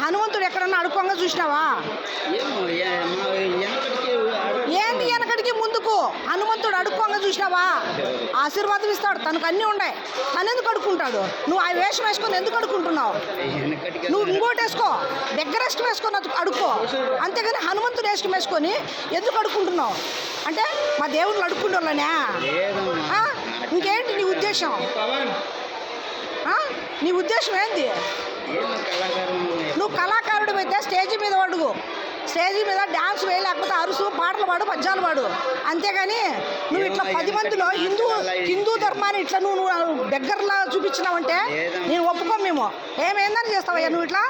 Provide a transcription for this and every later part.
హనుమంతుడు ఎక్కడన్నా అడుక్కోంగా చూసినావా? ఏంది వెనకడికి ముందుకు? హనుమంతుడు అడుక్కోంగా చూసినావా? ఆశీర్వాదం ఇస్తాడు, తనకు అన్నీ ఉన్నాయి. తను ఎందుకు అడుక్కుంటాడు? నువ్వు ఆ వేషం వేసుకొని ఎందుకు అడుక్కుంటున్నావు? నువ్వు ఇంకోటి వేసుకో, దగ్గర వేషం వేసుకొని అడుక్కో. అంతేగాని హనుమంతుడు వేషం వేసుకొని ఎందుకు అడుక్కుంటున్నావు? అంటే మా దేవుళ్ళు అడుక్కుంటే వాళ్ళనే? ఇంకేంటి నీ ఉద్దేశం? నీ ఉద్దేశం ఏంది? నువ్వు కళాకారుడు అయితే స్టేజ్ మీద అడుగు, స్టేజ్ మీద డ్యాన్స్ వేయలేకపోతే అరుసు, పాటలు పాడు, పద్యాలు పాడు. అంతేగాని నువ్వు ఇట్లా 10 మందిలో హిందూ ధర్మాన్ని ఇట్లా నువ్వు దగ్గరలా చూపించినావంటే నేను ఒప్పుకోం. మేము ఏమైందని చేస్తావయ్యా నువ్వు ఇట్లా?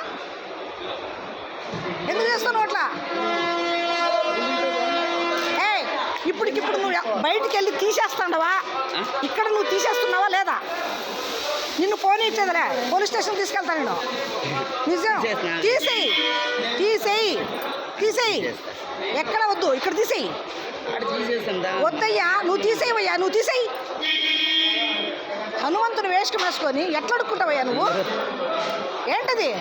ఎందుకు చేస్తున్నావు అట్లా? ఇప్పటికిప్పుడు నువ్వు బయటికి వెళ్ళి తీసేస్తాండవా? ఇక్కడ నువ్వు తీసేస్తున్నావా లేదా? నిన్ను పోనీ ఇచ్చేదిలే, పోలీస్ స్టేషన్ తీసుకెళ్తాను నేను. నిజం, తీసేయి తీసేయి తీసేయి. ఎక్కడ వద్దు, ఇక్కడ తీసేయి. వద్దయ్యా, నువ్వు తీసేయవయ్యా, నువ్వు తీసేయి. హనుమంతుని వేషం వేసుకొని ఎట్లా అడుక్కుంటావయ్యా నువ్వు? ఏంటది?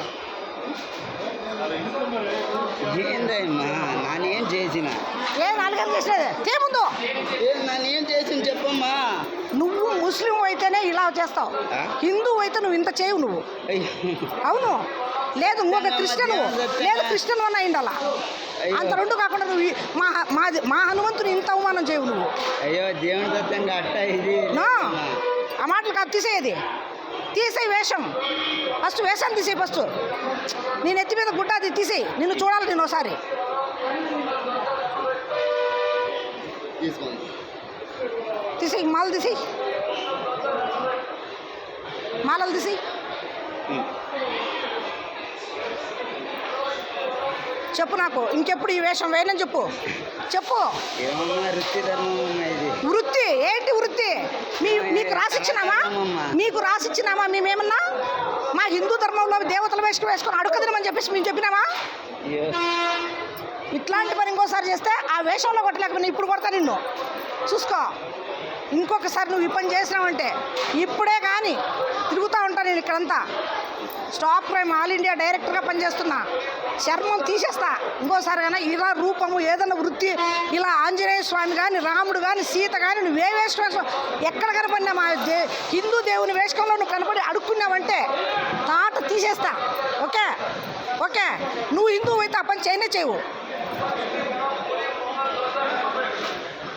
నానేం చేసిన? నాలుగేం చేసినది తేముందు? నానేం చేసిన చెప్పమ్మా. నువ్వు ముస్లిం అయితేనే ఇలా చేస్తావు, హిందూ అయితే నువ్వు ఇంత చేయవు నువ్వు. అవును, లేదు ఇంకొక క్రిస్టియన్, లేదు క్రిస్టియన్ వన్ అయిండాలా. అంత రెండు కాకుండా నువ్వు మా హనుమంతుని ఇంత అవమానం చేయవు నువ్వు. అయ్యో దేవుని దత్తంగా అట్ట ఇది ఆ మాటలు కాదు, తీసేది. తీసేయి వేషం, ఫస్ట్ వేషాన్ని తీసేయి. ఫస్ట్ నేను ఎత్తి మీద గుడ్డ అది తీసేయి. నిన్ను చూడాలి నేను ఒకసారి. తీసేయి, మాలలు తీసేయి, మాలలు తీసేయి. చెప్పు నాకు, ఇంకెప్పుడు ఈ వేషం వేయనని చెప్పు. చెప్పు. వృత్తి ఏంటి? వృత్తి నీకు రాసిచ్చినామా? నీకు రాసిచ్చినామా? మేమేమన్నా మా హిందూ ధర్మంలో దేవతల వేసుకొని అడుగుదనమని చెప్పేసి మేము చెప్పినామా? ఇట్లాంటి పని ఇంకోసారి చేస్తే ఆ వేషంలో కొట్టలేకపోయినా ఇప్పుడు కొడతా నిన్ను, చూసుకో. ఇంకొకసారి నువ్వు ఈ పని చేసినావంటే ఇప్పుడే కానీ తిరుగుతూ ఉంటాను నేను ఇక్కడంతా. స్టాప్ క్రైమ్ ఆల్ ఇండియా డైరెక్టర్గా పనిచేస్తున్నా. చర్మం తీసేస్తా ఇంకోసారి. కానీ ఇలా రూపము ఏదైనా వృత్తి, ఇలా ఆంజనేయ స్వామి కానీ, రాముడు కానీ, సీత కానీ నువ్వే వేసుకున్నా ఎక్కడ కనపడినా మా హిందూ దేవుని వేషంలో నువ్వు కనపడి అడుక్కున్నావంటే తాట తీసేస్తా. ఓకే ఓకే, నువ్వు హిందువు అయితే ఆ పని చేయనే చేయవు.